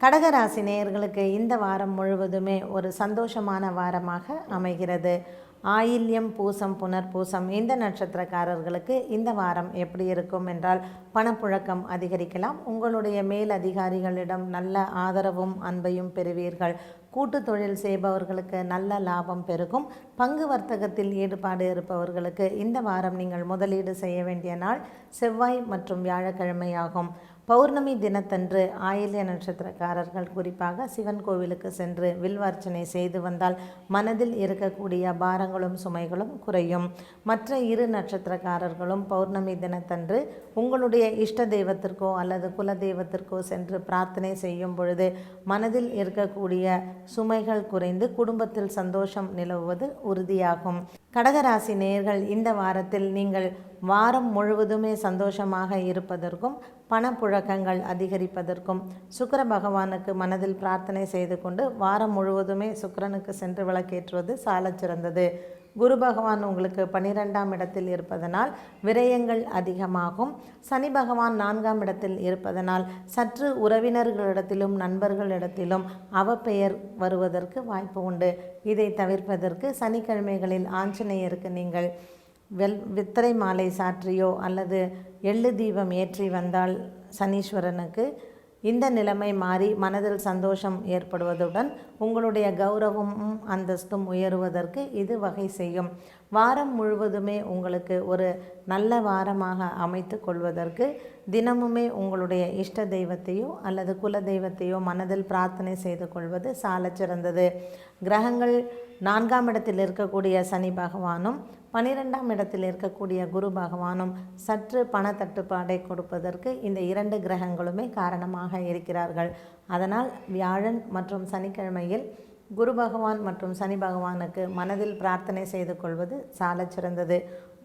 கடகராசி நேயர்களுக்கு இந்த வாரம் முழுவதுமே ஒரு சந்தோஷமான வாரமாக அமைகிறது. ஆயில்யம், பூசம், புனர்பூசம் இந்த நட்சத்திரக்காரர்களுக்கு இந்த வாரம் எப்படி இருக்கும் என்றால், பணப்புழக்கம் அதிகரிக்கலாம். உங்களுடைய மேல் அதிகாரிகளிடம் நல்ல ஆதரவும் அன்பையும் பெறுவீர்கள். கூட்டு தொழில் செய்பவர்களுக்கு நல்ல லாபம் பெருகும். பங்கு வர்த்தகத்தில் ஈடுபாடு இருப்பவர்களுக்கு இந்த வாரம் நீங்கள் முதலீடு செய்ய வேண்டிய நாள் செவ்வாய் மற்றும் வியாழக்கிழமை ஆகும். பௌர்ணமி தினத்தன்று ஆயில்ய நட்சத்திரக்காரர்கள் குறிப்பாக சிவன் கோவிலுக்கு சென்று வில்வார்ச்சனை செய்து வந்தால் மனதில் இருக்கக்கூடிய பாரங்களும் சுமைகளும் குறையும். மற்ற இரு நட்சத்திரக்காரர்களும் பௌர்ணமி தினத்தன்று உங்களுடைய இஷ்ட தெய்வத்திற்கோ அல்லது குல தெய்வத்திற்கோ சென்று பிரார்த்தனை செய்யும் பொழுது மனதில் இருக்கக்கூடிய சுமைகள் குறைந்து குடும்பத்தில் சந்தோஷம் நிலவுவது உறுதியாகும். கடகராசி நேயர்கள் இந்த வாரத்தில் நீங்கள் வாரம் முழுவதுமே சந்தோஷமாக இருப்பதற்கும் பணப்புழக்கங்கள் அதிகரிப்பதற்கும் சுக்கிர பகவானுக்கு மனதில் பிரார்த்தனை செய்து கொண்டு வாரம் முழுவதுமே சுக்கிரனுக்கு சென்று விளக்கேற்றுவது சாலச் சிறந்தது. குரு பகவான் உங்களுக்கு 12ஆம் இடத்தில் இருப்பதனால் விரயங்கள் அதிகமாகும். சனி பகவான் 4ஆம் இடத்தில் இருப்பதனால் சற்று உறவினர்களிடத்திலும் நண்பர்களிடத்திலும் அவப்பெயர் வருவதற்கு வாய்ப்பு உண்டு. இதை தவிர்ப்பதற்கு சனிக்கிழமைகளில் ஆஞ்சநேயருக்கு நீங்கள் வித்திரை மாலை சாற்றியோ அல்லது எள்ளு தீபம் ஏற்றி வந்தால் சனீஸ்வரனுக்கு இந்த நிலைமை மாறி மனதில் சந்தோஷம் ஏற்படுவதுடன் உங்களுடைய கௌரவமும் அந்தஸ்தும் உயருவதற்கு இது வகை செய்யும். வாரம் முழுவதுமே உங்களுக்கு ஒரு நல்ல வாரமாக அமைத்து கொள்வதற்கு தினமுமே உங்களுடைய இஷ்ட தெய்வத்தையோ அல்லது குல தெய்வத்தையோ மனதில் பிரார்த்தனை செய்து கொள்வது சாலச் சிறந்தது. கிரகங்கள் 4ஆம் இடத்தில் இருக்கக்கூடிய சனி பகவானும் 12ஆம் இடத்தில் இருக்கக்கூடிய குரு பகவானும் சற்று பண தட்டுப்பாடை கொடுப்பதற்கு இந்த 2 கிரகங்களுமே காரணமாக இருக்கிறார்கள். அதனால் வியாழன் மற்றும் சனிக்கிழமையில் குரு பகவான் மற்றும் சனி பகவானுக்கு மனதில் பிரார்த்தனை செய்து கொள்வது சாலச் சிறந்தது.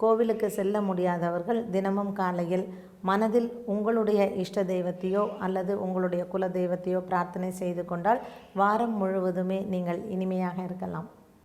கோவிலுக்கு செல்ல முடியாதவர்கள் தினமும் காலையில் மனதில் உங்களுடைய இஷ்ட தெய்வத்தையோ அல்லது உங்களுடைய குல தெய்வத்தையோ பிரார்த்தனை செய்து கொண்டால் வாரம் முழுவதுமே நீங்கள் இனிமையாக இருக்கலாம்.